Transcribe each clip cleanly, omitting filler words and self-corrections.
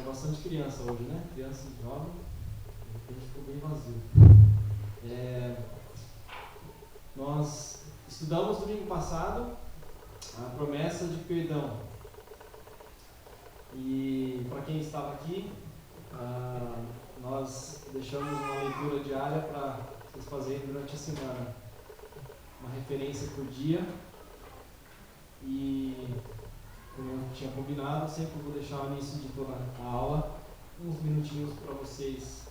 bastante criança hoje, né? Criança e jovem, de repente ficou bem vazio. Nós estudamos domingo passado a promessa de perdão. E para quem estava aqui, nós deixamos uma leitura diária para vocês fazerem durante a semana. Uma referência por dia. E como eu tinha combinado, sempre vou deixar no início de toda a aula uns minutinhos para vocês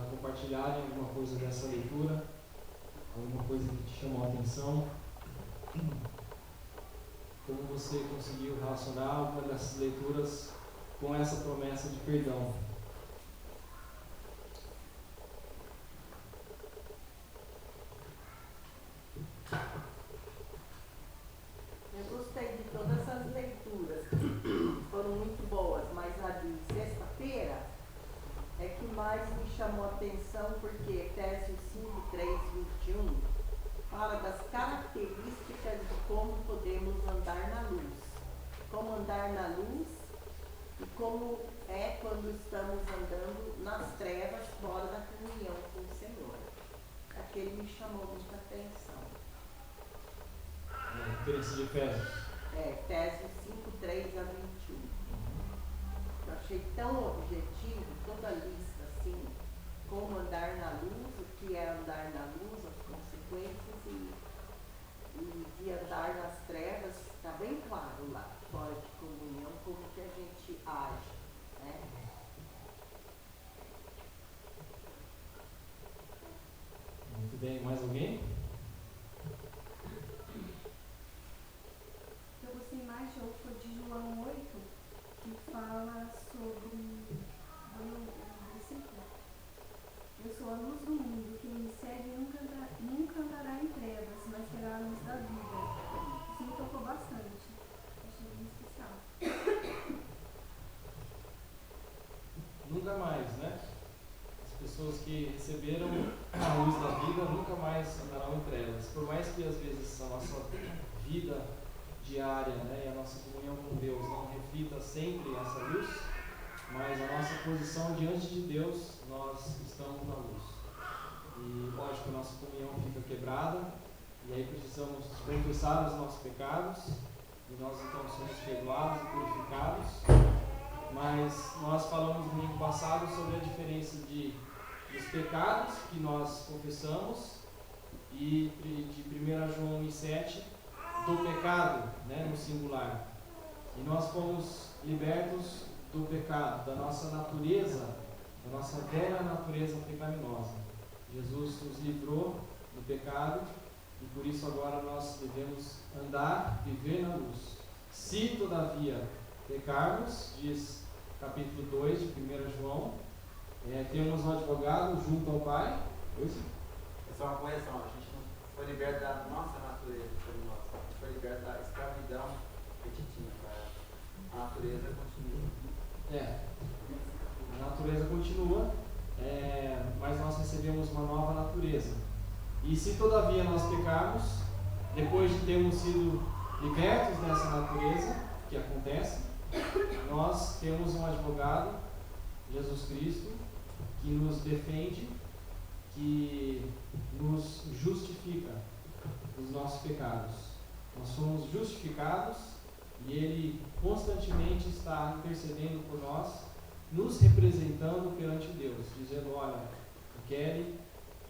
compartilharem alguma coisa dessa leitura, alguma coisa que te chamou a atenção, como você conseguiu relacionar alguma dessas leituras com essa promessa de perdão. Eu gostei de todas as leituras, foram muito boas, mas a de sexta-feira é que mais me chamou a atenção, porque Efésios 5, 3, 21 fala das características de como podemos andar na luz. Como andar na luz e como é quando estamos andando nas trevas, fora da comunhão com o Senhor. Aquele me chamou muita atenção. Referência de Efésios. Efésios 5, 3 a 21. Eu achei tão objetivo, toda a lista assim, como andar na luz, o que é andar na luz, as consequências e de andar nas trevas, está bem claro lá, fora de comunhão, como que a gente age, né? Muito bem, mais alguém? Eu gostei mais de outro de João 8, que fala sobre eu sou a luz do mundo, quem me segue nunca andará em trevas, mas terá a luz da vida. Isso me tocou bastante, achei bem especial. Nunca mais, né? As pessoas que receberam a luz da vida nunca mais andarão em trevas. Por mais que às vezes a nossa vida diária, né, e a nossa comunhão com Deus não reflita sempre essa luz, mas a nossa posição diante de Deus, nós estamos na luz. E lógico, a nossa comunhão fica quebrada, e aí precisamos confessar os nossos pecados, e nós então somos perdoados e purificados. Mas nós falamos no domingo passado sobre a diferença dos pecados que nós confessamos e de 1 João 1,7 do pecado, né, no singular. E nós fomos libertos do pecado, da nossa natureza, da nossa velha natureza pecaminosa. Jesus nos livrou do pecado e por isso agora nós devemos andar, viver na luz. Se todavia pecarmos, diz capítulo 2 de 1 João, temos um advogado junto ao Pai. É só uma correção, a gente não foi liberto da nossa natureza pecaminosa, a gente foi liberto da escravidão que a gente tinha. A natureza continua. A natureza continua, mas nós recebemos uma nova natureza. E se todavia nós pecarmos, depois de termos sido libertos dessa natureza, que acontece, nós temos um advogado, Jesus Cristo, que nos defende, que nos justifica dos nossos pecados. Nós somos justificados e Ele constantemente está intercedendo por nós, nos representando perante Deus, dizendo: olha, a Kelly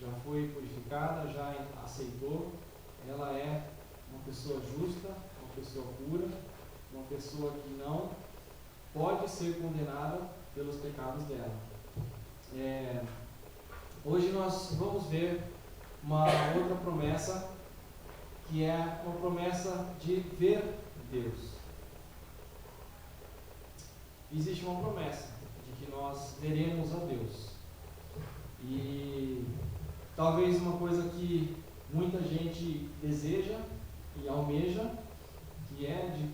já foi purificada, já aceitou, ela é uma pessoa justa, uma pessoa pura, uma pessoa que não pode ser condenada pelos pecados dela. Hoje nós vamos ver uma outra promessa, que é uma promessa de ver Deus. Existe uma promessa de que nós veremos a Deus. E talvez uma coisa que muita gente deseja e almeja, que é de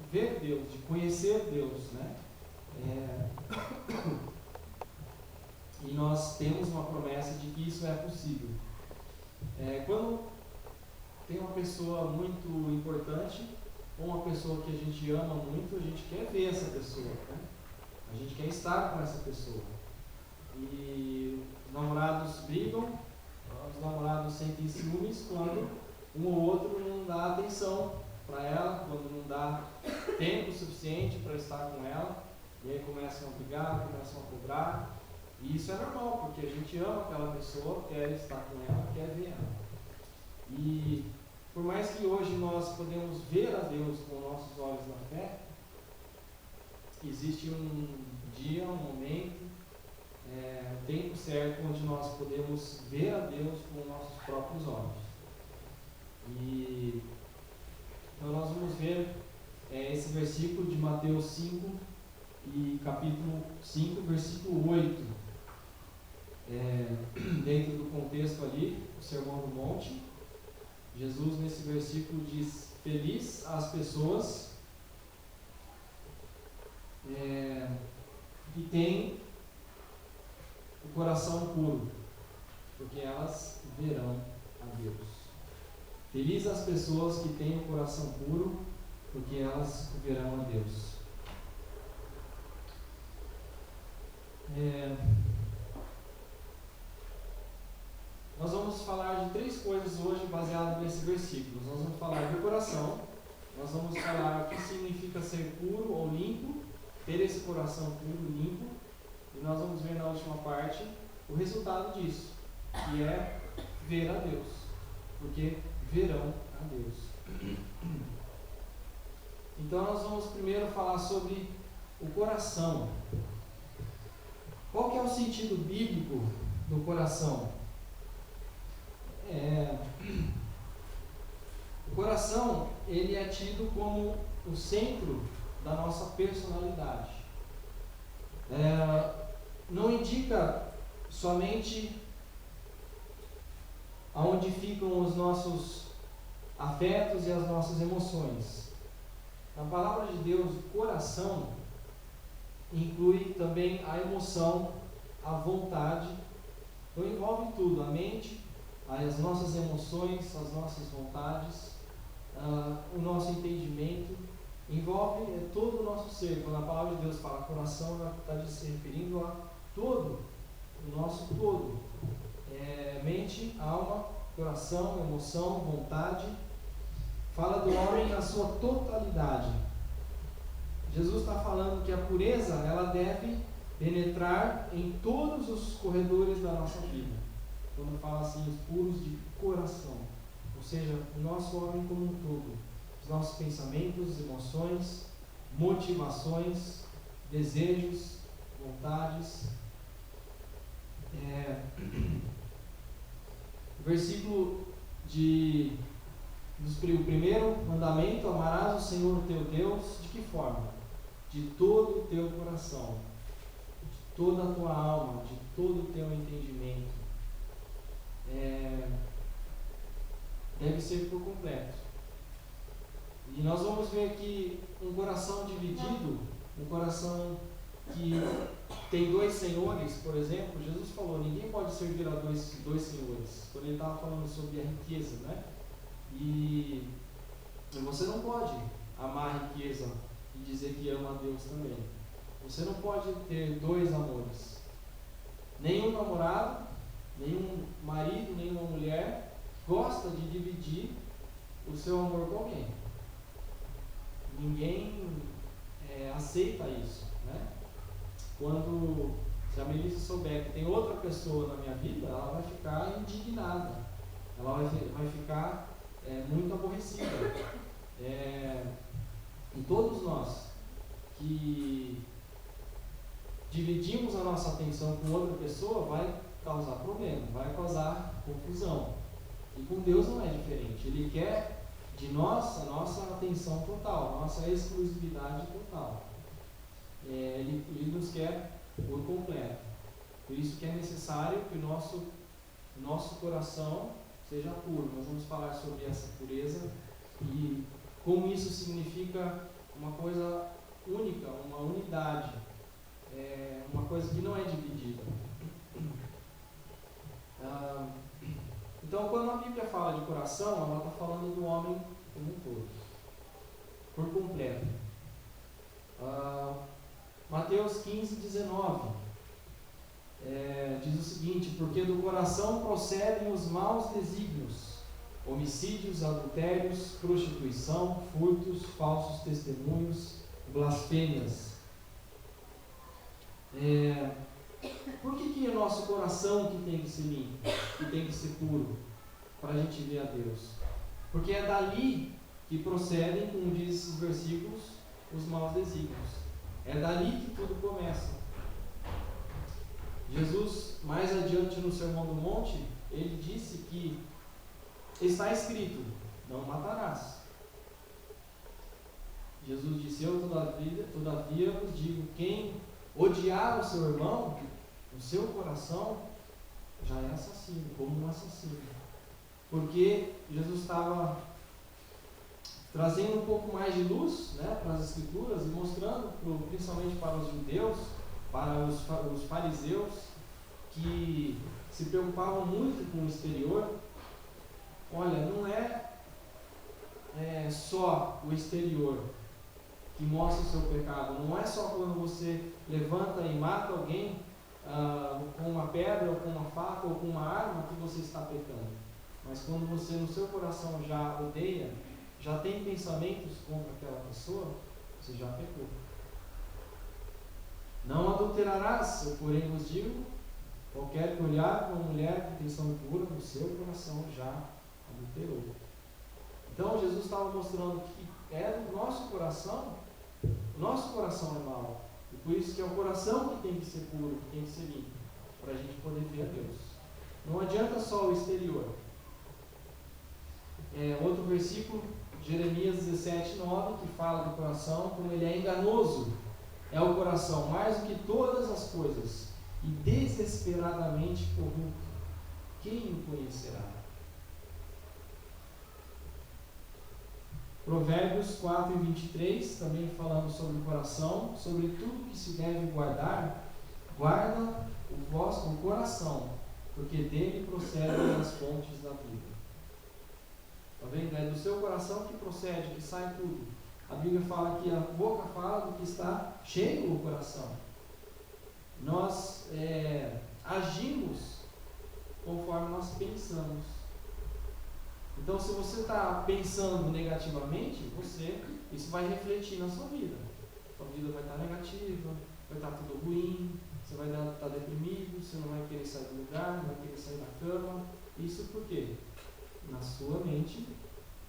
ver Deus, de conhecer Deus, né? E nós temos uma promessa de que isso é possível. Quando tem uma pessoa muito importante, ou uma pessoa que a gente ama muito, a gente quer ver essa pessoa, né? A A gente quer estar com essa pessoa. E os namorados brigam, os namorados sentem ciúmes quando um ou outro não dá atenção para ela, quando não dá tempo suficiente para estar com ela, e aí começam a brigar, começam a cobrar. E isso é normal, porque a gente ama aquela pessoa, quer estar com ela, quer ver ela. E por mais que hoje nós podemos ver a Deus com nossos olhos na fé, existe um dia, um momento, um tempo certo onde nós podemos ver a Deus com nossos próprios olhos. E então nós vamos ver esse versículo de Mateus 5 e capítulo 5, versículo 8. Dentro do contexto ali, o Sermão do Monte, Jesus nesse versículo diz: feliz as pessoas que têm o coração puro, porque elas verão a Deus. Feliz as pessoas que têm o coração puro, porque elas verão a Deus. Nós vamos falar de 3 coisas hoje baseadas nesse versículo. Nós vamos falar do coração, nós vamos falar o que significa ser puro ou limpo, ter esse coração puro e limpo, e nós vamos ver na última parte o resultado disso, que é ver a Deus, porque verão a Deus. Então nós vamos primeiro falar sobre o coração. Qual que é o sentido bíblico do coração? O coração, ele é tido como o centro da nossa personalidade. Não indica somente aonde ficam os nossos afetos e as nossas emoções. Na palavra de Deus, o coração inclui também a emoção, a vontade. Então envolve tudo, a mente, as nossas emoções, as nossas vontades, o nosso entendimento, envolve todo o nosso ser. Quando a palavra de Deus fala coração, ela está se referindo a todo, o nosso todo. Mente, alma, coração, emoção, vontade. Fala do homem na sua totalidade. Jesus está falando que a pureza, ela deve penetrar em todos os corredores da nossa vida. Quando fala assim, os puros de coração, ou seja, o nosso homem como um todo, os nossos pensamentos, emoções, motivações, desejos, vontades. O versículo o primeiro mandamento: amarás o Senhor teu Deus, de que forma? De todo o teu coração, de toda a tua alma, de todo o teu entendimento. Deve ser por completo. E nós vamos ver que um coração dividido, um coração que tem 2 senhores, por exemplo, Jesus falou, ninguém pode servir a dois senhores, quando ele estava falando sobre a riqueza, né? E você não pode amar a riqueza e dizer que ama a Deus também. Você não pode ter 2 amores. Nenhum namorado, nenhum marido, nenhuma mulher gosta de dividir o seu amor com alguém. Ninguém aceita isso, né? Se a Melissa souber que tem outra pessoa na minha vida, ela vai ficar indignada, ela vai ficar muito aborrecida. E todos nós que dividimos a nossa atenção com outra pessoa vai causar problema, vai causar confusão. E com Deus não é diferente. Ele quer de nós a nossa atenção total, a nossa exclusividade total. Ele nos quer por completo. Por isso que é necessário que o nosso coração seja puro. Nós vamos falar sobre essa pureza e como isso significa uma coisa única, uma unidade, uma coisa que não é dividida. Então, quando a Bíblia fala de coração, ela está falando do homem como um todo, por completo. Mateus 15, 19. Diz o seguinte: porque do coração procedem os maus desígnios, homicídios, adultérios, prostituição, furtos, falsos testemunhos, blasfêmias. Por que é o nosso coração que tem que ser limpo, que tem que ser puro, para a gente ver a Deus? Porque é dali que procedem, como diz esses versículos, os maus desígnios. É dali que tudo começa. Jesus, mais adiante no Sermão do Monte, ele disse que está escrito: não matarás. Jesus disse: eu todavia vos digo, quem odiar o seu irmão, o seu coração já é assassino, como um assassino. Porque Jesus estava trazendo um pouco mais de luz, né, para as Escrituras e mostrando, principalmente para os judeus, para os fariseus, que se preocupavam muito com o exterior. Olha, não é só o exterior que mostra o seu pecado, não é só quando você levanta e mata alguém com uma pedra, ou com uma faca, ou com uma arma, que você está pecando. Mas quando você no seu coração já odeia, já tem pensamentos contra aquela pessoa, você já pecou. Não adulterarás, eu porém vos digo, qualquer que olhar para uma mulher com intenção impura, no seu coração já adulterou. Então Jesus estava mostrando que é do nosso coração, o nosso coração é mau. E por isso que é o coração que tem que ser puro, que tem que ser limpo, para a gente poder ver a Deus. Não adianta só o exterior. Outro versículo, Jeremias 17, 9, que fala do coração, como ele é enganoso, é o coração mais do que todas as coisas, e desesperadamente corrupto. Quem o conhecerá? Provérbios 4 e 23, também falando sobre o coração, sobre tudo que se deve guardar, guarda o coração, porque dele procedem as fontes da vida. Está vendo? É do seu coração que procede, que sai tudo. A Bíblia fala que a boca fala do que está cheio o coração. Nós agimos conforme nós pensamos. Então, se você está pensando negativamente, isso vai refletir na sua vida. Sua vida vai estar negativa, vai estar tudo ruim, você vai estar deprimido, você não vai querer sair do lugar, não vai querer sair da cama. Isso por quê? Na sua mente,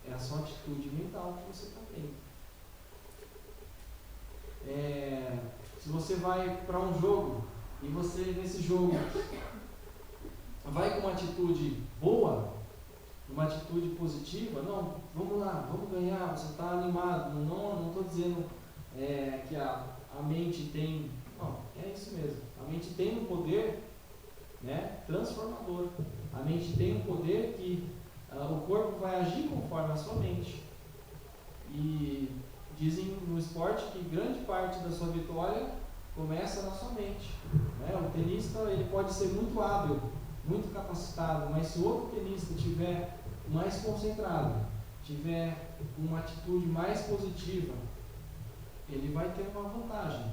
é a sua atitude mental que você está tendo. Se você vai para um jogo e você nesse jogo vai com uma atitude boa, uma atitude positiva, não, vamos lá, vamos ganhar, você está animado, não estou dizendo que a mente tem, não, é isso mesmo, a mente tem um poder, né, transformador, a mente tem um poder que o corpo vai agir conforme a sua mente. E dizem no esporte que grande parte da sua vitória começa na sua mente, né? O tenista ele pode ser muito hábil, muito capacitado, mas se o outro tenista estiver mais concentrado, tiver uma atitude mais positiva, ele vai ter uma vantagem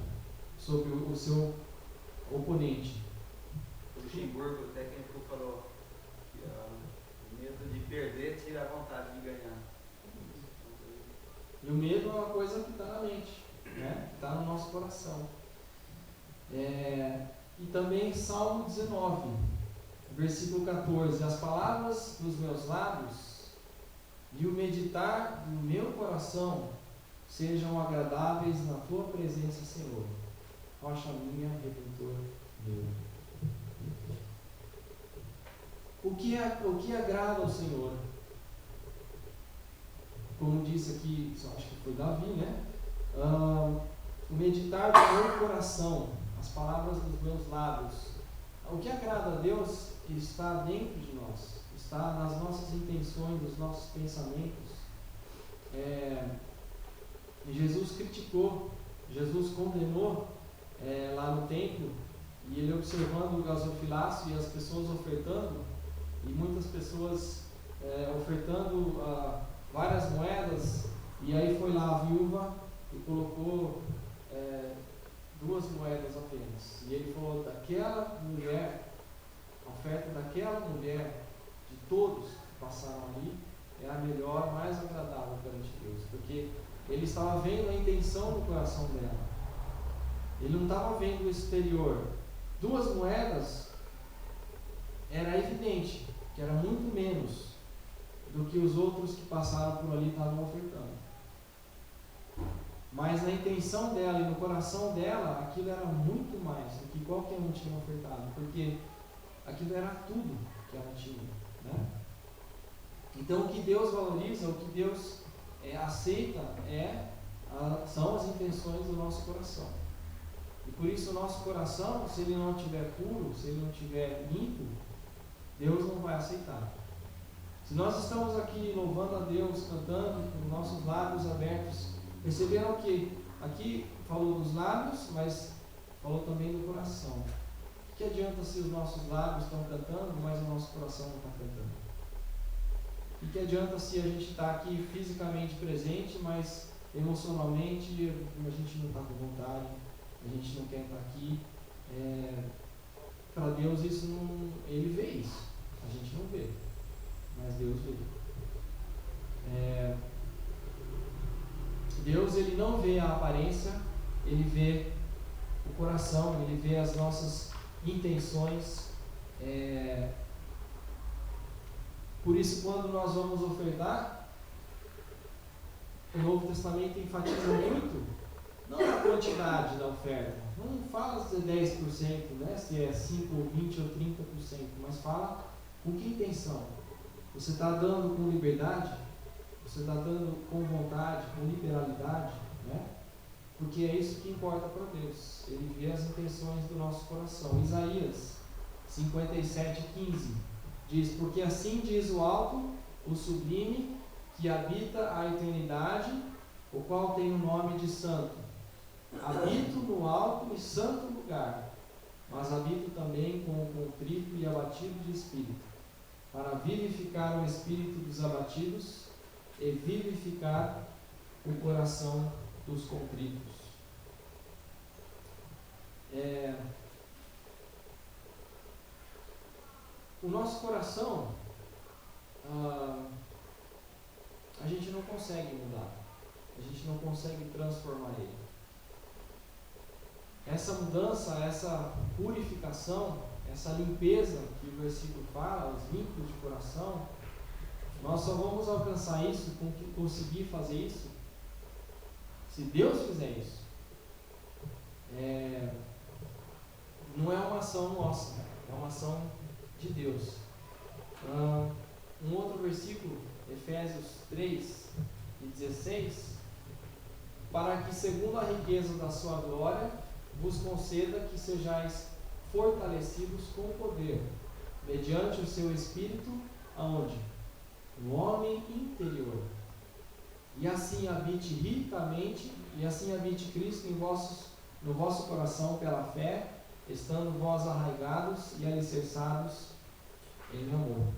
sobre o seu oponente. O Luxemburgo, o técnico, falou que o medo de perder tira a vontade de ganhar. E o medo é uma coisa que está na mente, né? Que está no nosso coração. E também Salmo 19, versículo 14: as palavras dos meus lábios e o meditar do meu coração sejam agradáveis na tua presença, Senhor, rocha minha, redentor meu. O que agrada ao Senhor? Como disse aqui, acho que foi Davi, né? O meditar do meu coração, as palavras dos meus lábios. O que agrada a Deus está dentro de nós, está nas nossas intenções, nos nossos pensamentos. Jesus criticou, Jesus condenou lá no templo, e ele observando o gasofilácio e as pessoas ofertando, e muitas pessoas ofertando várias moedas, e aí foi lá a viúva e colocou 2 moedas apenas. E ele falou, daquela mulher, a oferta daquela mulher, de todos que passaram ali, é a melhor, mais agradável perante Deus, porque ele estava vendo a intenção do coração dela, ele não estava vendo o exterior. 2 moedas era evidente que era muito menos do que os outros que passaram por ali estavam ofertando, mas na intenção dela e no coração dela, aquilo era muito mais do que qualquer um tinha ofertado, porque aquilo era tudo que ela tinha, né? Então o que Deus valoriza, o que Deus aceita são as intenções do nosso coração. E por isso o nosso coração, se ele não estiver puro, se ele não estiver limpo, Deus não vai aceitar. Se nós estamos aqui louvando a Deus, cantando, com nossos lábios abertos, perceberam que aqui falou dos lábios, mas falou também do coração. O que adianta se os nossos lábios estão cantando, mas o nosso coração não está cantando? O que adianta se a gente está aqui fisicamente presente, mas emocionalmente a gente não está com vontade, a gente não quer estar aqui? Para Deus isso não, Ele vê isso, a gente não vê, mas Deus vê. Deus, ele não vê a aparência, ele vê o coração, ele vê as nossas intenções. Por isso, quando nós vamos ofertar, o Novo Testamento enfatiza muito, não a quantidade da oferta, não fala se é 10%, né, se é 5%, ou 20% ou 30%, mas fala com que intenção. Você está dando com liberdade? Você está dando com vontade, com liberalidade, né? Porque é isso que importa para Deus. Ele vê as intenções do nosso coração. Isaías 57:15 diz: porque assim diz o alto, o sublime, que habita a eternidade, o qual tem o nome de santo. Habito no alto e santo lugar, mas habito também com o contrito e abatido de espírito, para vivificar o espírito dos abatidos e vivificar o coração dos contritos. O nosso coração, a gente não consegue mudar, a gente não consegue transformar ele. Essa mudança, essa purificação, essa limpeza que o versículo fala, os limpos de coração, nós só vamos alcançar isso, conseguir fazer isso, se Deus fizer isso. Não é uma ação nossa, é uma ação de Deus. Um outro versículo, Efésios 3:16, para que segundo a riqueza da sua glória vos conceda que sejais fortalecidos com poder, mediante o seu Espírito, aonde? No homem interior. E assim habite ricamente, e assim habite Cristo no vosso coração pela fé, estando vós arraigados e alicerçados em amor.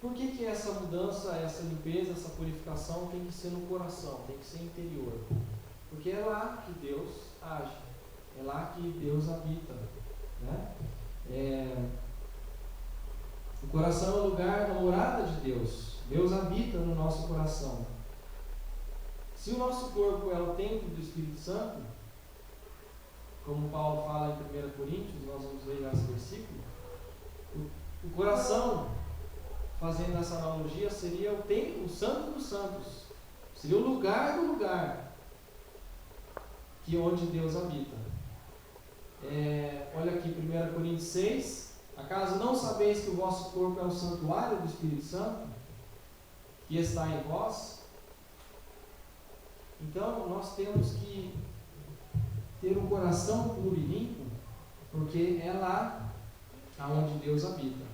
Por que essa mudança, essa limpeza, essa purificação tem que ser no coração, tem que ser interior? Porque é lá que Deus age, é lá que Deus habita, né? O coração é o lugar da morada de Deus. Deus habita no nosso coração. Se o nosso corpo é o templo do Espírito Santo, como Paulo fala em 1 Coríntios, nós vamos ler esse versículo, o coração, fazendo essa analogia, seria o templo, o santo dos santos, seria o lugar do lugar, que é onde Deus habita. Olha aqui, 1 Coríntios 6, acaso não sabeis que o vosso corpo é o santuário do Espírito Santo, que está em vós? Então, nós temos que ter um coração puro e limpo, porque é lá aonde Deus habita.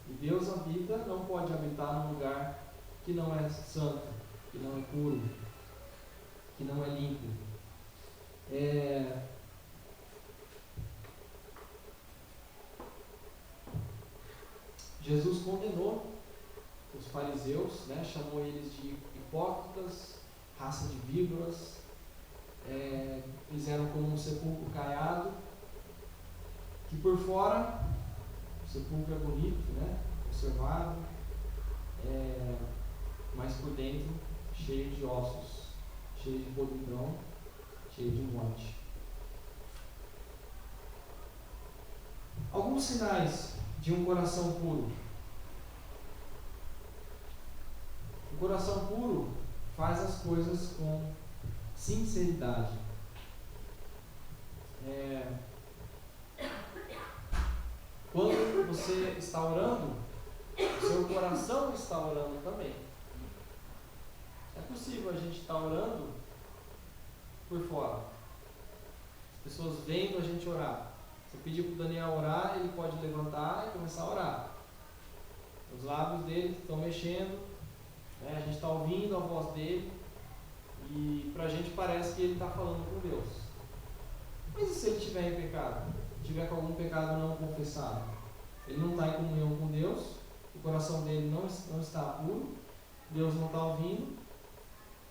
E Deus habita, não pode habitar num lugar que não é santo, que não é puro, que não é limpo. Jesus condenou os fariseus, né? Chamou eles de hipócritas, raça de víboras, Eles eram como um sepulcro caiado, que por fora o sepulcro é bonito, né? Conservado, mas por dentro cheio de ossos, cheio de podridão, cheio de morte. Alguns sinais de um coração puro. O coração puro faz as coisas com sinceridade. Quando você está orando, o seu coração está orando também. É possível a gente estar orando por fora. As pessoas vendo a gente orar. Você pedir para o Daniel orar, ele pode levantar e começar a orar. Os lábios dele estão mexendo, né? A gente está ouvindo a voz dele e para a gente parece que ele está falando com Deus. Mas e se ele estiver em pecado? Tiver com algum pecado não confessado? Ele não está em comunhão com Deus, o coração dele não está puro, Deus não está ouvindo,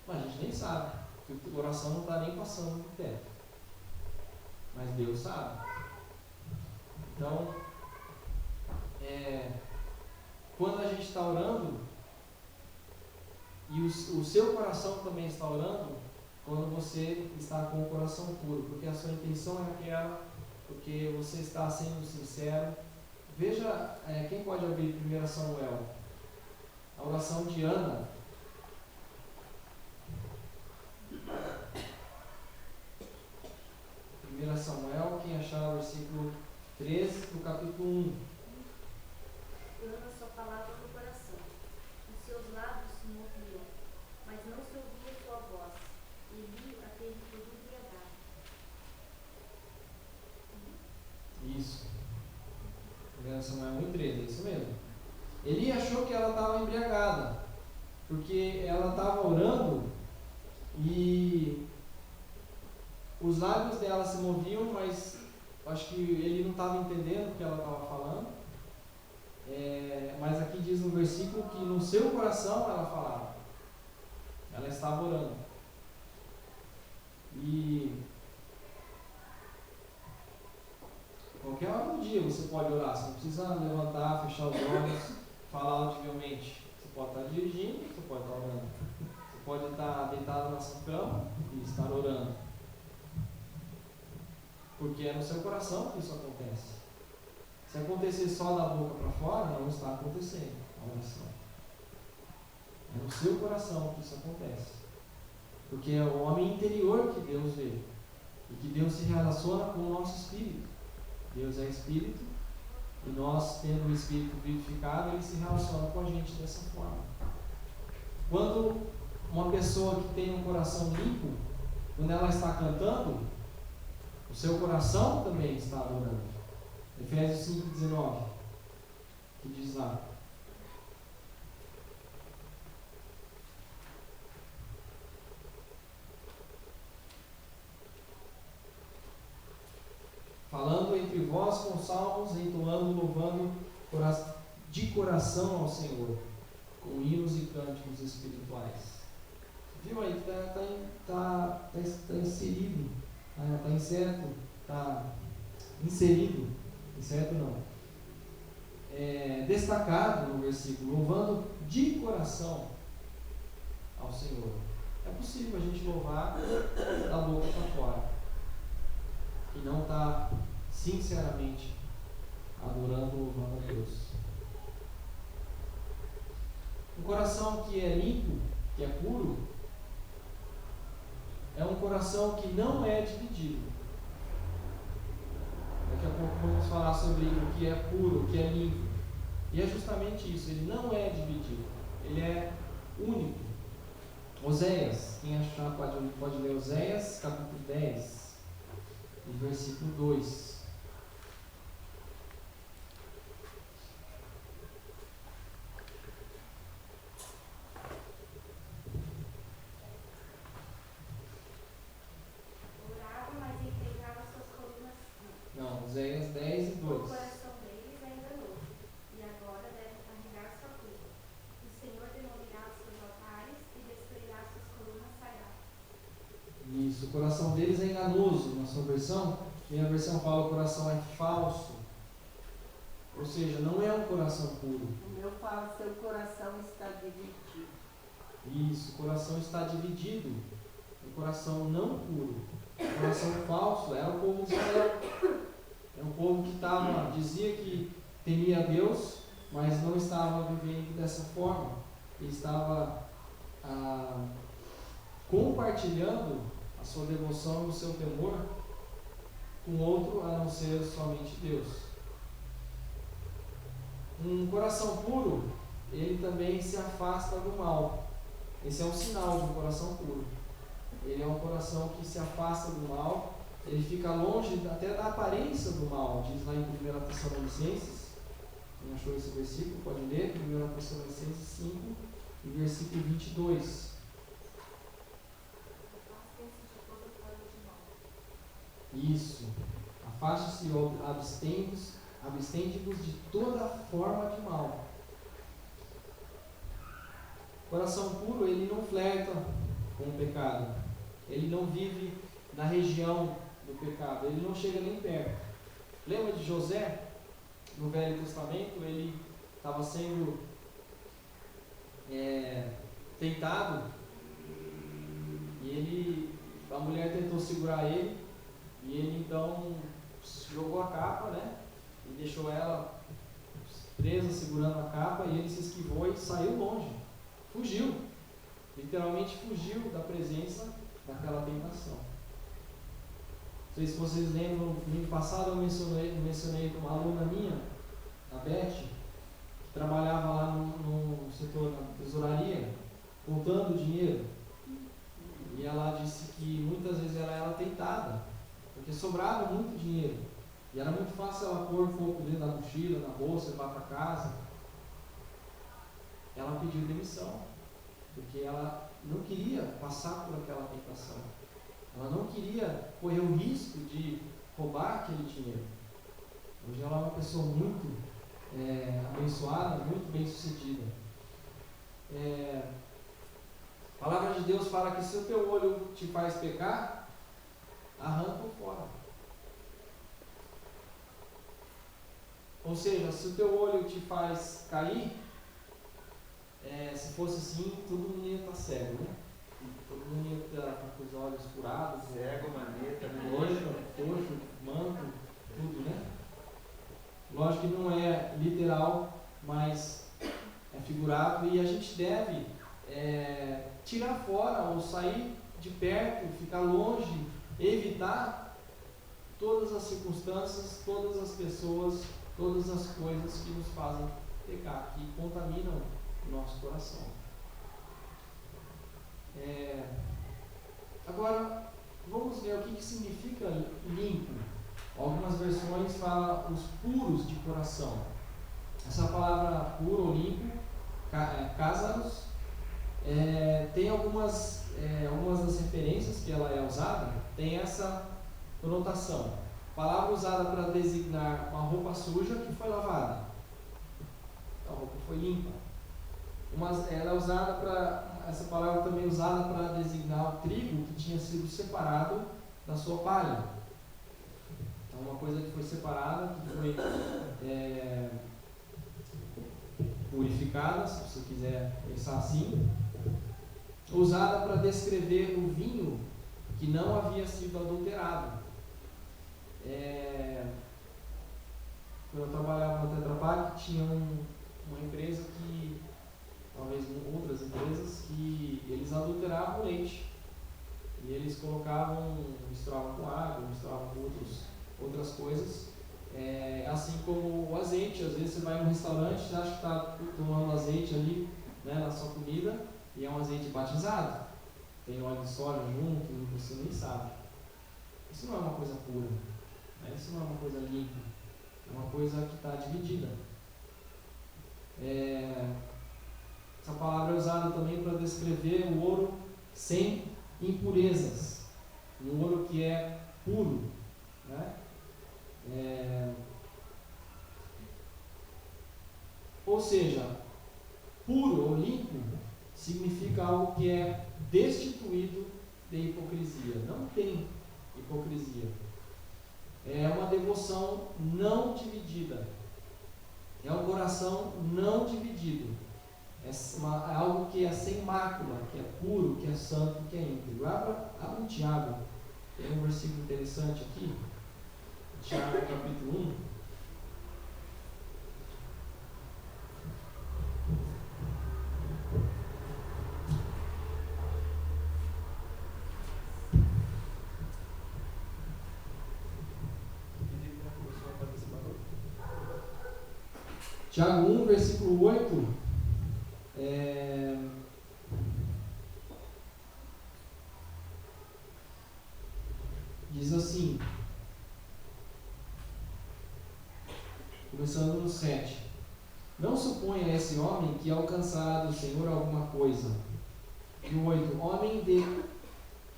mas a gente nem sabe, porque o coração não está nem passando do teto. Mas Deus sabe. Então, quando a gente está orando, e o seu coração também está orando, quando você está com o coração puro, porque a sua intenção é aquela, porque você está sendo sincero. Veja, quem pode abrir 1 Samuel? A oração de Ana. 1 Samuel, quem achar o versículo 13 do capítulo 1. Ana sua palavra no coração, os seus lábios se moviam, mas não se ouvia sua voz. Eli a teve por embriagada. Isso. 1 Samuel 1:13, é isso mesmo. Eli achou que ela estava embriagada, porque ela estava orando e os lábios dela se moviam, mas acho que ele não estava entendendo o que ela estava falando. Mas aqui diz no versículo que no seu coração ela falava. Ela estava orando. E qualquer hora do dia você pode orar. Você não precisa levantar, fechar os olhos, falar audivelmente. Você pode estar dirigindo, você pode estar orando. Você pode estar deitado na sua cama e estar orando. Porque é no seu coração que isso acontece. Se acontecer só da boca para fora, não está acontecendo a oração. É no seu coração que isso acontece. Porque é o homem interior que Deus vê. E que Deus se relaciona com o nosso espírito. Deus é espírito. E nós, tendo o espírito vivificado, ele se relaciona com a gente dessa forma. Quando uma pessoa que tem um coração limpo, quando ela está cantando, o seu coração também está adorando. Efésios 5:19, que diz lá: falando entre vós com salmos, entoando, louvando de coração ao Senhor, com hinos e cânticos espirituais. Viu aí? Está inserido, está incerto, está inserido, incerto não, destacado no versículo, louvando de coração ao Senhor. É possível a gente louvar da boca para fora e não está sinceramente adorando, louvando a Deus. Um coração que é limpo, que é puro, é um coração que não é dividido. Daqui a pouco vamos falar sobre o que é puro, o que é limpo. E é justamente isso, ele não é dividido, ele é único. Oséias, quem achar pode ler Oséias, capítulo 10, versículo 2. Orava, mas enfeitava suas colunas. Não, Oséias 10 e O 2. coração deles ainda é novo, e agora deve carregar sua culpa. O Senhor demolirá os seus altares e destruirá suas colunas sagradas. Isso, o coração deles é enganoso, na sua versão. Minha versão fala o coração é falso. Ou seja, não é um coração puro. O meu fala, seu coração está dividido. Isso, o coração está dividido. Um coração não puro. Um coração falso. Era o povo de Israel. Era um povo que dizia que temia a Deus, mas não estava vivendo dessa forma. Ele estava compartilhando a sua devoção e o seu temor com outro a não ser somente Deus. Um coração puro, ele também se afasta do mal. Esse é um sinal de um coração puro. Ele é um coração que se afasta do mal, ele fica longe até da aparência do mal. Diz lá em 1 Tessalonicenses, quem achou esse versículo pode ler, 1 Tessalonicenses 5, e versículo 22. Isso. Afaste-se ou abstende-vos de toda forma de mal. O coração puro, ele não flerta com o pecado. Ele não vive na região do pecado. Ele não chega nem perto. Lembra de José? No Velho Testamento, ele estava sendo tentado. E a mulher tentou segurar ele. E ele então jogou a capa, né? E deixou ela presa, segurando a capa, e ele se esquivou e saiu longe. Fugiu. Literalmente fugiu da presença daquela tentação. Não sei se vocês lembram, no domingo passado eu mencionei uma aluna minha, a Beth, que trabalhava lá no setor da tesouraria, contando dinheiro. E ela disse que muitas vezes ela era tentada, porque sobrava muito dinheiro. E era muito fácil ela pôr um pouco dentro da mochila, na bolsa, levar para casa. Ela pediu demissão, porque ela não queria passar por aquela tentação. Ela não queria correr o risco de roubar aquele dinheiro. Hoje ela é uma pessoa muito abençoada, muito bem sucedida. A palavra de Deus fala que se o teu olho te faz pecar, arranca-o fora. Ou seja, se o teu olho te faz cair, se fosse assim, todo mundo ia estar cego, né? Todo mundo ia estar com os olhos furados, Cego, maneta, coxo, manto, tudo, né? Lógico que não é literal, mas é figurado, e a gente deve tirar fora ou sair de perto, ficar longe, evitar todas as circunstâncias, todas as pessoas, todas as coisas que nos fazem pecar, que contaminam o nosso coração. Agora, vamos ver o que significa limpo. Algumas versões falam os puros de coração. Essa palavra puro ou limpo, cásaros, tem algumas das referências que ela é usada, tem essa conotação. Palavra usada para designar uma roupa suja que foi lavada. A roupa foi limpa. Essa palavra também é usada para designar o trigo que tinha sido separado da sua palha. Então, uma coisa que foi separada, que foi purificada, se você quiser pensar assim. Usada para descrever o vinho que não havia sido adulterado. Quando eu trabalhava no Tetra Pak, tinha uma empresa que, talvez outras empresas, que eles adulteravam o leite. E eles misturavam com água, misturavam com outras coisas. Assim como o azeite, às vezes você vai num restaurante, você acha que está tomando azeite ali, né, na sua comida, e é um azeite batizado. Tem óleo de soja junto, você nem sabe. Isso não é uma coisa pura. Isso não é uma coisa limpa. É uma coisa que está dividida. Essa palavra é usada também para descrever o ouro sem impurezas. Um ouro que é puro. Né? Ou seja, puro ou limpo significa algo que é destituído de hipocrisia. Não tem hipocrisia. É uma devoção não dividida. É um coração não dividido. É algo que é sem mácula, que é puro, que é santo, que é íntegro. Abra em Tiago. Tem um versículo interessante aqui. Tiago capítulo 1. Tiago 1, versículo 8, diz assim, começando no 7: Não suponha esse homem que alcançará do Senhor alguma coisa. E o 8: Homem de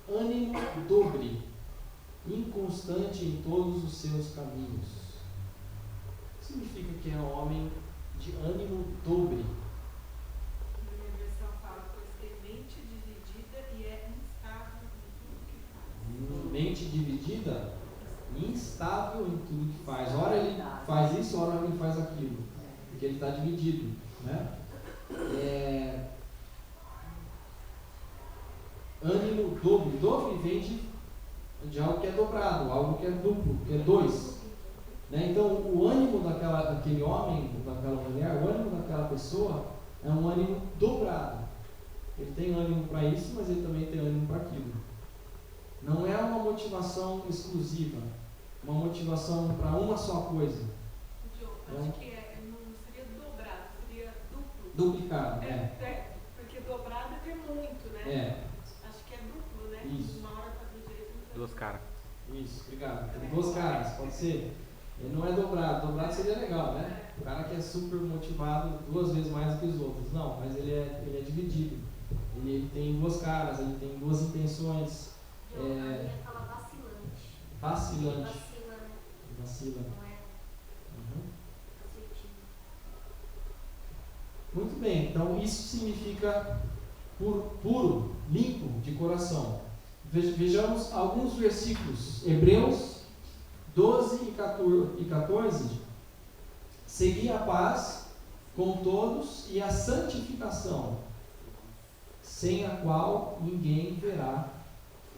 ânimo dobre, inconstante em todos os seus caminhos. O que significa que é homem de ânimo dobre? Na minha versão fala, pois tem mente dividida e é instável em tudo que faz. Mente dividida, instável em tudo que faz. Ora ele faz isso, ora ele faz aquilo. Porque ele está dividido, né? Ânimo dobre. Dobre vem de algo que é dobrado, algo que é duplo, que é dois. Né? Então, o ânimo daquele homem, daquela mulher, o ânimo daquela pessoa é um ânimo dobrado. Ele tem ânimo para isso, mas ele também tem ânimo para aquilo. Não é uma motivação exclusiva, uma motivação para uma só coisa. Acho que não seria dobrado, seria duplo. Duplicado, Porque dobrado é ter muito, né? Acho que é duplo, né? Isso. Uma hora tá do jeito. Duas caras. Isso, obrigado. Tem duas caras, pode ser. Ele não é dobrado. Dobrado seria legal, né? O cara que é super motivado 2 vezes mais do que os outros. Não, mas ele é dividido. Ele tem 2 caras, ele tem 2 intenções. A minha fala vacilante. Vacilante. Vacila, né? Vacila. Não é Uhum. assertivo. Muito bem, então isso significa puro, limpo de coração. Vejamos alguns versículos. Hebreus 12 e 14. Segui a paz com todos e a santificação, sem a qual ninguém verá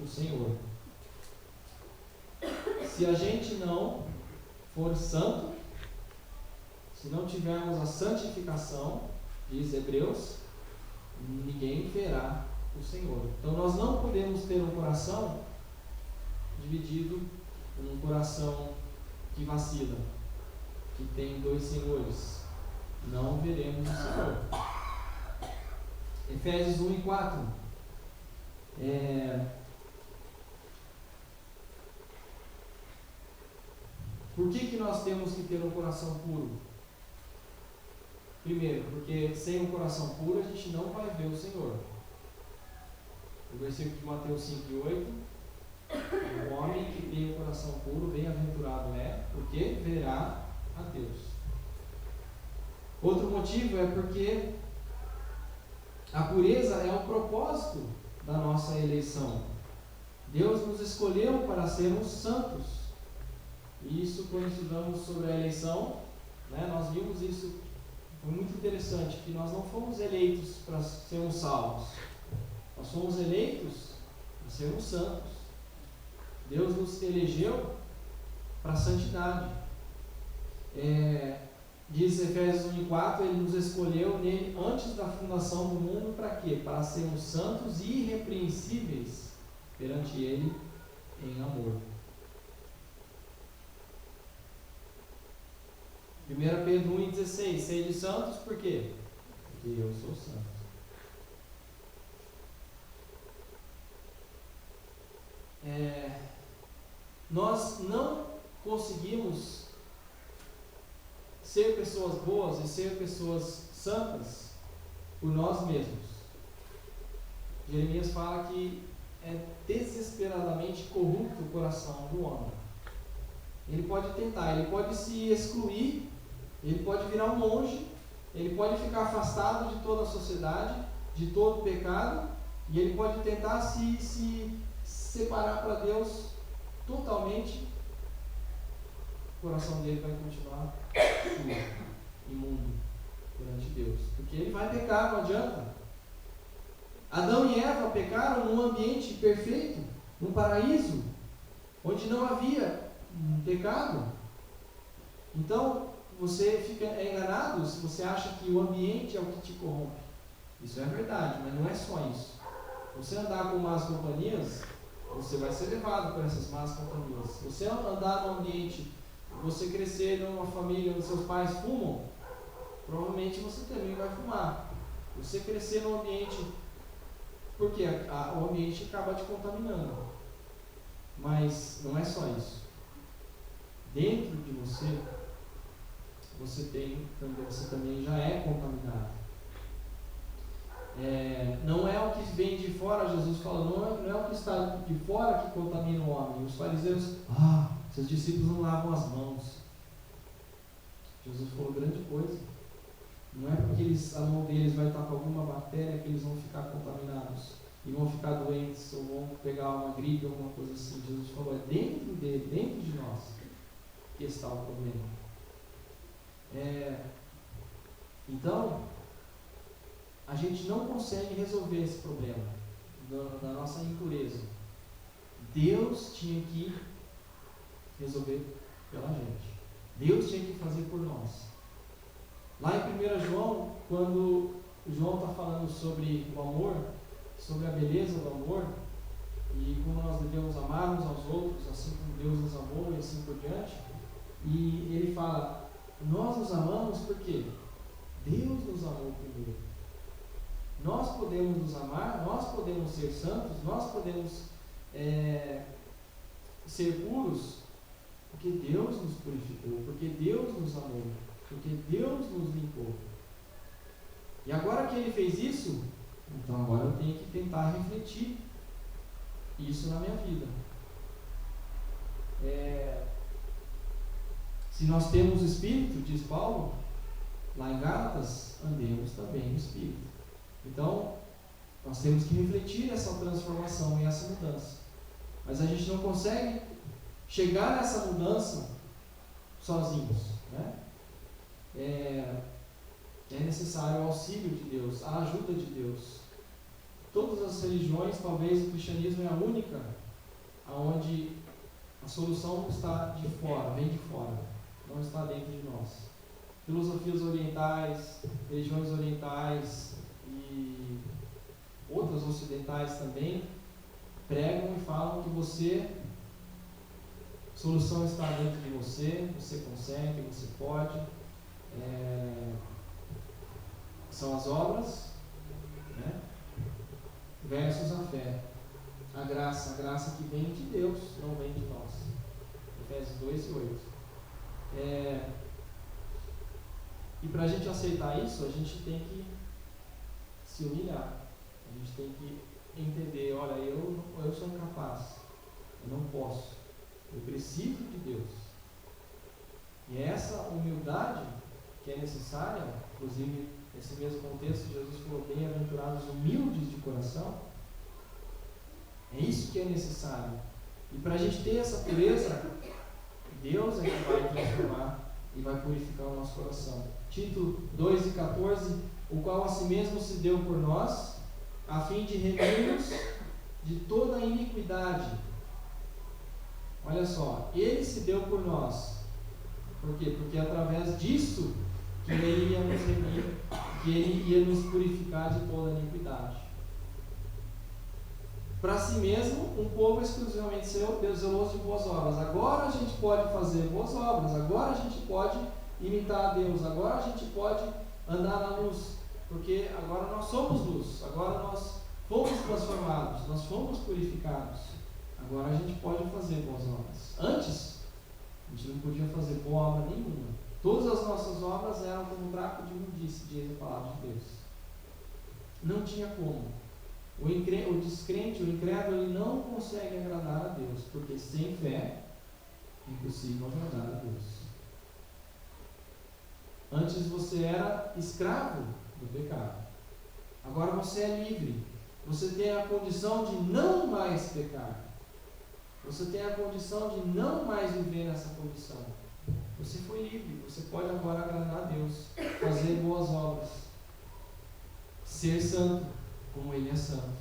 o Senhor. Se a gente não for santo, se não tivermos a santificação, diz Hebreus, ninguém verá o Senhor. Então nós não podemos ter um coração dividido, um coração que vacila, que tem 2 senhores. Não veremos o Senhor. Efésios 1 e 4. Por que nós temos que ter um coração puro? Primeiro, porque sem um coração puro a gente não vai ver o Senhor. O versículo de Mateus 5 e 8: o homem que tem o coração puro, bem-aventurado é, porque verá a Deus. Outro motivo é porque a pureza é o propósito da nossa eleição. Deus nos escolheu para sermos santos. E isso, quando estudamos sobre a eleição, né, nós vimos isso. Foi muito interessante, que nós não fomos eleitos para sermos salvos. Nós fomos eleitos para sermos santos. Deus nos elegeu para a santidade. Diz Efésios 1 e 4, Ele nos escolheu nele antes da fundação do mundo para quê? Para sermos santos e irrepreensíveis perante Ele em amor. 1 Pedro 1,16: Sede santos, por quê? Porque eu sou santo. Nós não conseguimos ser pessoas boas e ser pessoas santas por nós mesmos. Jeremias fala que é desesperadamente corrupto o coração do homem. Ele pode tentar, ele pode se excluir, ele pode virar um monge, ele pode ficar afastado de toda a sociedade, de todo o pecado, E ele pode tentar se separar para Deus totalmente. O coração dele vai continuar sujo, imundo perante Deus. Porque ele vai pecar, não adianta. Adão e Eva pecaram num ambiente perfeito, num paraíso, onde não havia pecado. Então, você fica enganado se você acha que o ambiente é o que te corrompe. Isso é verdade, mas não é só isso. Você andar com más companhias, você vai ser levado por essas más companhias. Se você andar num ambiente, você crescer numa família onde seus pais fumam, provavelmente você também vai fumar. Você crescer num ambiente, porque o ambiente acaba te contaminando. Mas não é só isso. Dentro de você, você também já é contaminado. Não é o que vem de fora, Jesus fala, não é o que está de fora que contamina o homem. Os fariseus, seus discípulos não lavam as mãos. Jesus falou grande coisa. Não é porque a mão deles vai estar com alguma bactéria que eles vão ficar contaminados e vão ficar doentes ou vão pegar uma gripe ou alguma coisa assim. Jesus falou, é dentro dele, dentro de nós que está o problema. Então, a gente não consegue resolver esse problema da nossa impureza. Deus tinha que resolver pela gente. Deus tinha que fazer por nós. Lá em 1 João, quando João está falando sobre o amor, sobre a beleza do amor, e como nós devemos amar uns aos outros, assim como Deus nos amou e assim por diante, e ele fala, nós nos amamos porque Deus nos amou primeiro. Nós podemos nos amar, nós podemos ser santos, nós podemos ser puros, porque Deus nos purificou, porque Deus nos amou, porque Deus nos limpou. E agora que Ele fez isso, então agora eu tenho que tentar refletir isso na minha vida. Se nós temos o Espírito, diz Paulo, lá em Gálatas, andemos também no Espírito. Então, nós temos que refletir essa transformação e essa mudança. Mas a gente não consegue chegar nessa mudança sozinhos, né? É necessário o auxílio de Deus, a ajuda de Deus. Todas as religiões, talvez o cristianismo é a única onde a solução está de fora, vem de fora, não está dentro de nós. Filosofias orientais, religiões orientais e outras ocidentais também pregam e falam que a solução está dentro de você, você consegue, você pode. São as obras, né, versus a fé, a graça que vem de Deus, não vem de nós. Efésios 2:8. E para a gente aceitar isso, a gente tem que se humilhar, a gente tem que entender, olha, eu sou incapaz, eu não posso, eu preciso de Deus. E essa humildade que é necessária, inclusive nesse mesmo contexto, Jesus falou, bem-aventurados humildes de coração. É isso que é necessário. E para a gente ter essa pureza, Deus é que vai transformar e vai purificar o nosso coração. Tito 2:14, o qual a si mesmo se deu por nós, a fim de remir-nos de toda a iniquidade. Olha só, Ele se deu por nós. Por quê? Porque através disso que Ele ia nos remir, que Ele ia nos purificar de toda a iniquidade. Para si mesmo, um povo exclusivamente zeloso de boas obras. Agora a gente pode fazer boas obras, agora a gente pode imitar a Deus, agora a gente pode andar na luz, porque agora nós somos luz, agora nós fomos transformados, nós fomos purificados, agora a gente pode fazer boas obras. Antes, a gente não podia fazer boa obra nenhuma. Todas as nossas obras eram como um trapo de imundície, diz a palavra de Deus. Não tinha como. O descrente, o incrédulo, ele não consegue agradar a Deus, porque sem fé é impossível agradar a Deus. Antes você era escravo do pecado, agora você é livre. Você tem a condição de não mais pecar. Você tem a condição de não mais viver nessa condição. Você foi livre. Você pode agora agradar a Deus, fazer boas obras, ser santo, como Ele é santo.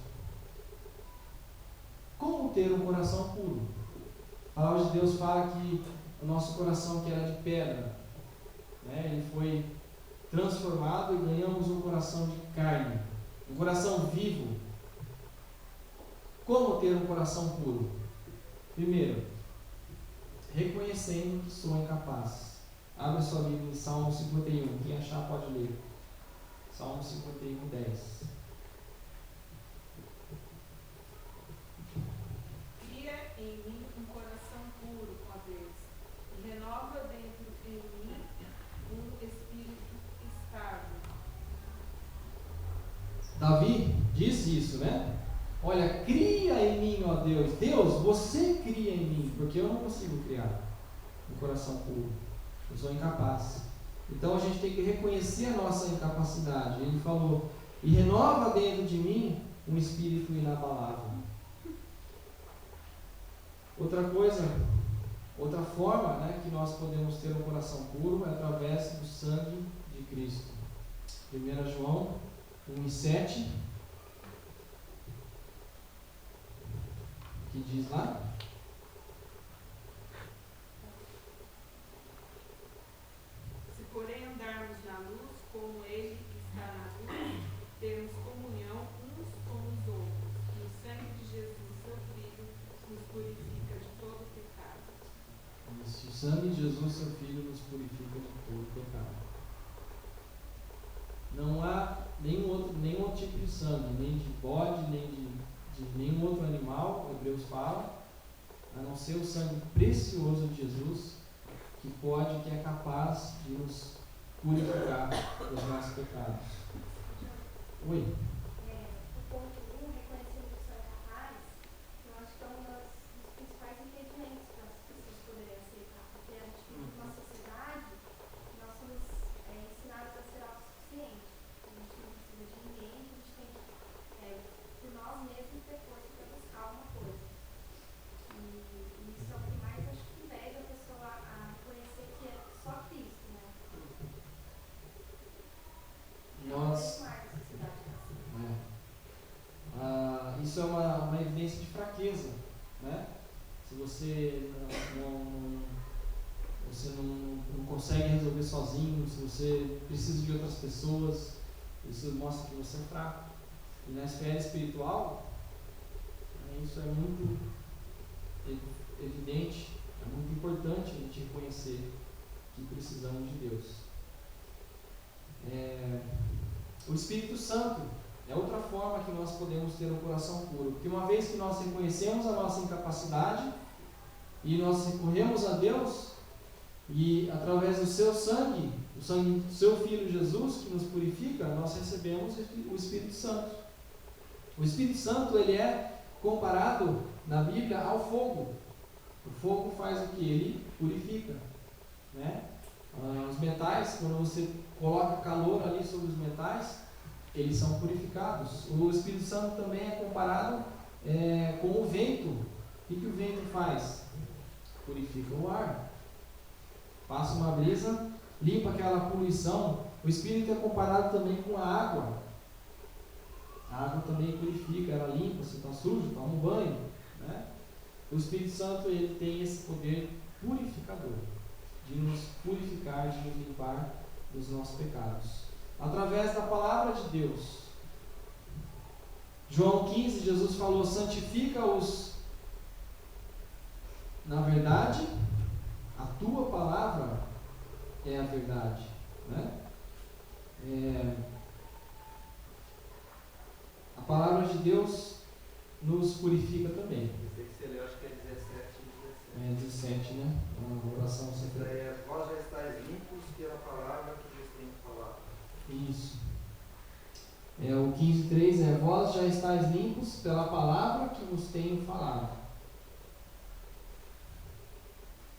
Como ter um coração puro? A palavra de Deus fala que o nosso coração, que era de pedra, ele foi transformado e ganhamos um coração de carne, um coração vivo. Como ter um coração puro? Primeiro, reconhecendo que sou incapaz. Abre sua Bíblia em Salmo 51. Quem achar pode ler. Salmo 51, 10. Cria em mim um coração puro, ó Deus, e renova dentro em mim um espírito estável. Davi disse isso, né? Olha, cria em mim, ó Deus. Deus, você cria em mim, porque eu não consigo criar um coração puro. Eu sou incapaz. Então a gente tem que reconhecer a nossa incapacidade. Ele falou, e renova dentro de mim um espírito inabalável. Outra coisa, outra forma, que nós podemos ter um coração puro é através do sangue de Cristo. 1 João 1,7, que diz lá: Se porém andarmos na luz, como Ele está na luz, temos comunhão uns com os outros, e o sangue de Jesus, seu Filho, nos purifica de todo pecado. Isso, o sangue de Jesus, seu Filho, nos purifica de todo pecado. Não há nenhum outro tipo de sangue, nem de bode, nem de nenhum outro animal, Hebreus fala, a não ser o sangue precioso de Jesus, que é capaz de nos purificar dos nossos pecados. Oi? O ponto 1, reconhecendo que sou capaz, eu acho que é um dos principais impedimentos para as pessoas poderem aceitar, porque a gente vive numa sociedade, nós somos ensinados a ser autossuficientes. A gente não precisa de ninguém, a gente tem que, por nós mesmos, ter força para buscar alguma coisa. E isso é o que mais acho que impede a pessoa a reconhecer que é só Cristo, né? Isso é uma evidência de fraqueza, né? Se você não consegue resolver sozinho, se você precisa de outras pessoas, isso mostra que você é fraco. E na esfera espiritual, isso é muito evidente, é muito importante a gente reconhecer que precisamos de Deus. O Espírito Santo é outra forma que nós podemos ter um coração puro, porque uma vez que nós reconhecemos a nossa incapacidade e nós recorremos a Deus, e através do seu sangue, o sangue do seu Filho Jesus, que nos purifica, nós recebemos o Espírito Santo. O Espírito Santo, ele é comparado na Bíblia ao fogo. O fogo faz o que? Ele purifica, né? Os metais, quando você coloca calor ali sobre os metais, eles são purificados. O Espírito Santo também é comparado com o vento. O que o vento faz? Purifica o ar. Passa uma brisa, limpa aquela poluição. O Espírito é comparado também com a água. A água também purifica, ela limpa. Se está sujo, toma um banho, né? O Espírito Santo, ele tem esse poder purificador, de nos purificar, de nos limpar dos nossos pecados, através da palavra de Deus. João 15, Jesus falou: santifica-os na verdade, a tua palavra é a verdade, né? A palavra de Deus nos purifica também. Esse que você leu, acho que é 17 e 17. 17, né? A oração secreta. Vós já estáis limpos pela palavra que vos tenho falado. Isso. O 15:3 vós já estáis limpos pela palavra que vos tenho falado.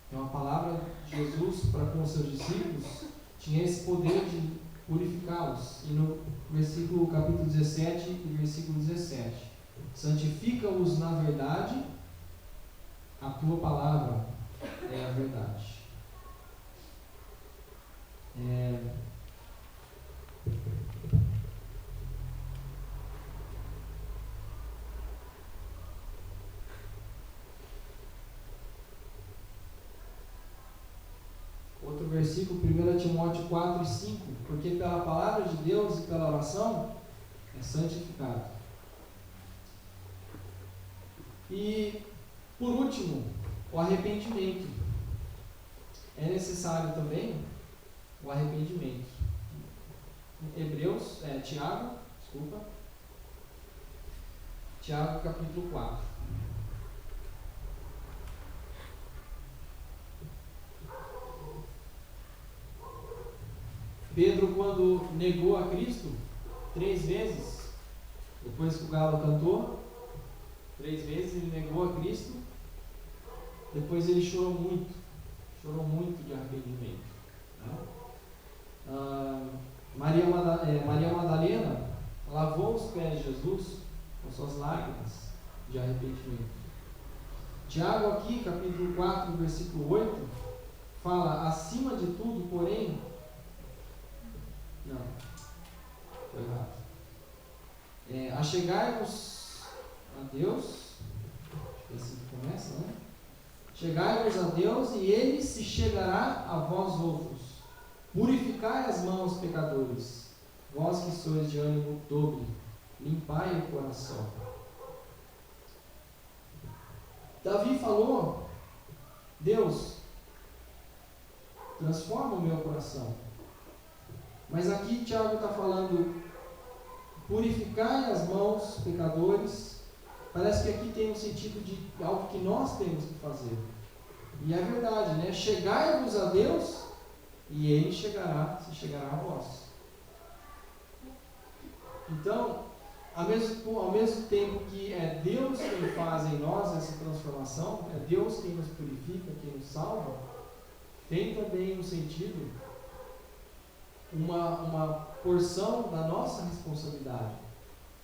Então a palavra de Jesus para com os seus discípulos tinha esse poder de purificá-los. E no versículo capítulo 17 e versículo 17. Santifica-os na verdade, a tua palavra é a verdade. Outro versículo, 1 Timóteo 4 e 5, porque pela palavra de Deus e pela oração é santificado. E, por último, o arrependimento. É necessário também o arrependimento. Tiago capítulo 4. Pedro, quando negou a Cristo 3 vezes, depois que o galo cantou, 3 vezes ele negou a Cristo, depois ele chorou muito de arrependimento. Maria Madalena lavou os pés de Jesus com suas lágrimas de arrependimento. Tiago aqui, capítulo 4, versículo 8, fala, acima de tudo, porém, foi errado. Achegai-vos a Deus, acho que é assim que começa, né? Chegai-vos a Deus e Ele se chegará a vós outros. Purificai as mãos, pecadores, vós que sois de ânimo dobre, limpai o coração. Davi falou, Deus, transforma o meu coração. Mas aqui Tiago está falando, purificai as mãos, pecadores. Parece que aqui tem um sentido de algo que nós temos que fazer. E é verdade, né? Chegai-vos a Deus e Ele se chegará a vós. Então, ao mesmo tempo que é Deus quem faz em nós essa transformação, é Deus quem nos purifica, quem nos salva, tem também um sentido, uma porção da nossa responsabilidade.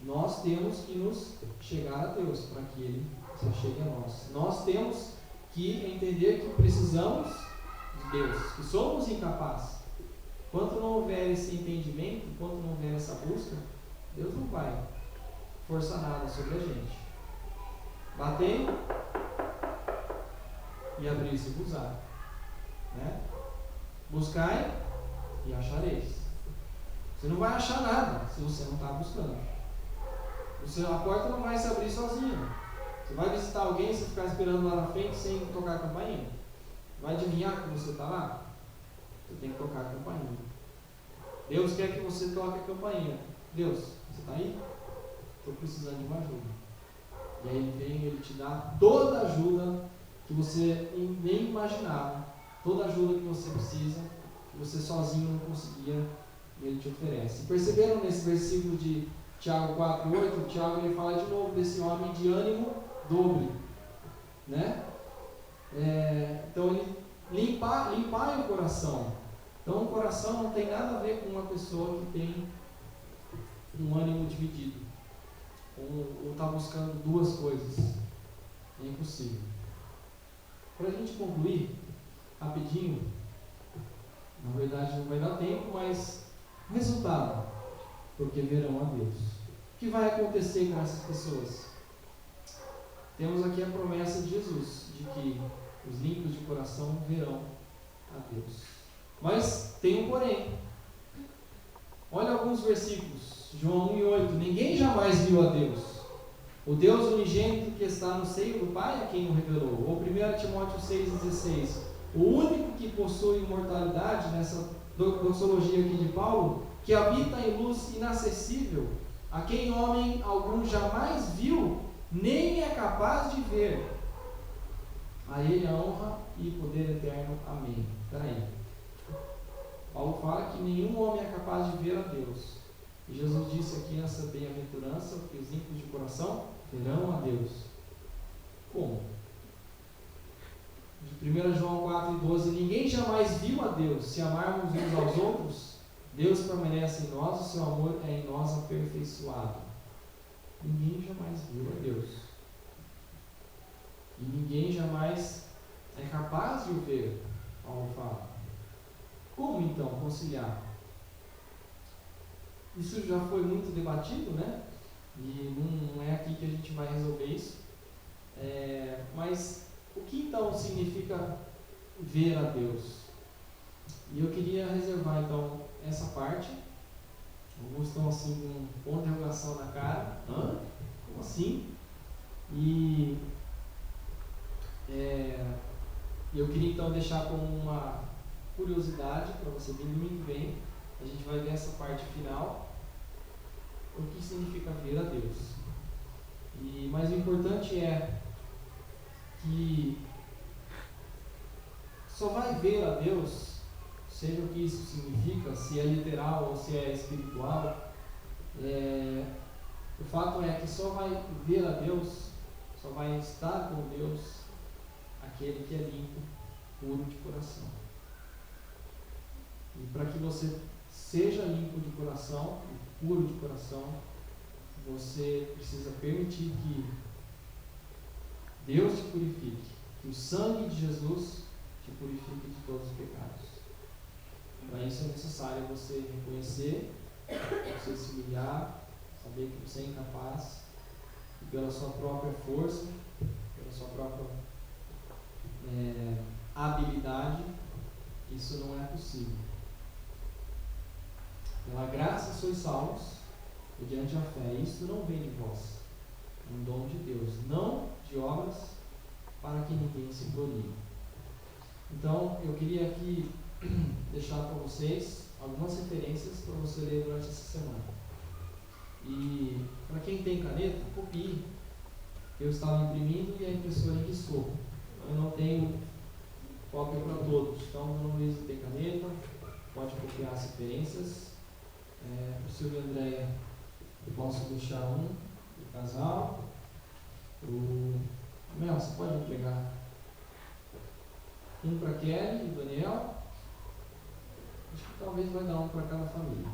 Nós temos que nos chegar a Deus para que Ele se chegue a nós. Nós temos que entender que precisamos de Deus, que somos incapazes. Enquanto não houver esse entendimento, enquanto não houver essa busca, Deus não vai forçar nada sobre a gente. Batei e abri-se-vos-á, né? Buscai e achareis. Você não vai achar nada se você não está buscando. A porta não vai se abrir sozinha. Você vai visitar alguém, você ficar esperando lá na frente sem tocar a campainha. Vai adivinhar que você está lá? Você tem que tocar a campainha. Deus quer que você toque a campainha. Deus, você está aí? Estou precisando de uma ajuda. E aí Ele vem, Ele te dá toda a ajuda que você nem imaginava. Toda a ajuda que você precisa, que você sozinho não conseguia, Ele te oferece. Perceberam nesse versículo de Tiago 4,8, Tiago ele fala de novo desse homem de ânimo dobre, né? Então ele limpar o coração. Então o coração não tem nada a ver com uma pessoa que tem um ânimo dividido, ou está buscando duas coisas. É impossível. Para a gente concluir rapidinho, na verdade não vai dar tempo, mas resultado, porque verão a Deus. O que vai acontecer com essas pessoas? Temos aqui a promessa de Jesus, de que os limpos de coração verão a Deus. Mas tem um porém. Olha alguns versículos. João 1:8. Ninguém jamais viu a Deus. O Deus unigênito que está no seio do Pai é quem o revelou. Ou 1 Timóteo 6,16. O único que possui imortalidade, nessa doxologia aqui de Paulo, que habita em luz inacessível, a quem homem algum jamais viu, nem é capaz de ver. A Ele a honra e poder eterno. Amém. Espera aí. Paulo fala que nenhum homem é capaz de ver a Deus. E Jesus disse aqui nessa bem-aventurança que os ímpios de coração verão a Deus. Como? De 1 João 4,12. Ninguém jamais viu a Deus. Se amarmos uns aos outros, Deus permanece em nós, o seu amor é em nós aperfeiçoado. Ninguém jamais viu a Deus. E ninguém jamais é capaz de o ver, Paulo fala. Como então conciliar? Isso já foi muito debatido, né? E não é aqui que a gente vai resolver isso. Mas o que então significa ver a Deus? E eu queria reservar então essa parte. Alguns estão assim com um ponto de interrogação na cara. Hã? Como assim? E eu queria então deixar como uma curiosidade para você vir domingo que vem. A gente vai ver essa parte final. O que significa ver a Deus? Mas o importante é que só vai ver a Deus, seja o que isso significa, se é literal ou se é espiritual. O fato é que só vai ver a Deus, só vai estar com Deus aquele que é limpo, puro de coração. E para que você seja limpo de coração, puro de coração, você precisa permitir que Deus te purifique, que o sangue de Jesus te purifique de todos os pecados. Para isso é necessário você reconhecer, você se humilhar, saber que você é incapaz, e pela sua própria força, pela sua própria habilidade, isso não é possível. Pela graça sois salvos, mediante a fé. Isso não vem de vós, é um dom de Deus, não de obras, para que ninguém se glorie. Então, eu queria aqui deixar para vocês algumas referências para você ler durante essa semana. E para quem tem caneta, copie. Eu estava imprimindo e a impressora enguiçou. Eu não tenho cópia para todos. Então, o Dona Luísa tem caneta, pode copiar as referências. O Silvio e a Andréia, eu posso deixar um do casal. Mel, você pode entregar um para Kelly e Daniel. Acho que talvez vai dar um para cada família.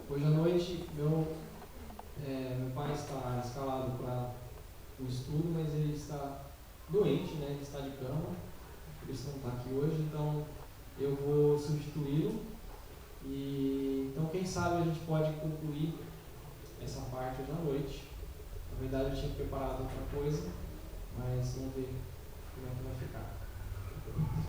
Hoje à noite, meu pai está escalado para o estudo, mas ele está doente, né? Ele está de cama, por isso não está aqui hoje, então eu vou substituí-lo. Então, quem sabe a gente pode concluir essa parte hoje à noite. Na verdade, eu tinha preparado outra coisa, mas vamos ver como é que vai ficar.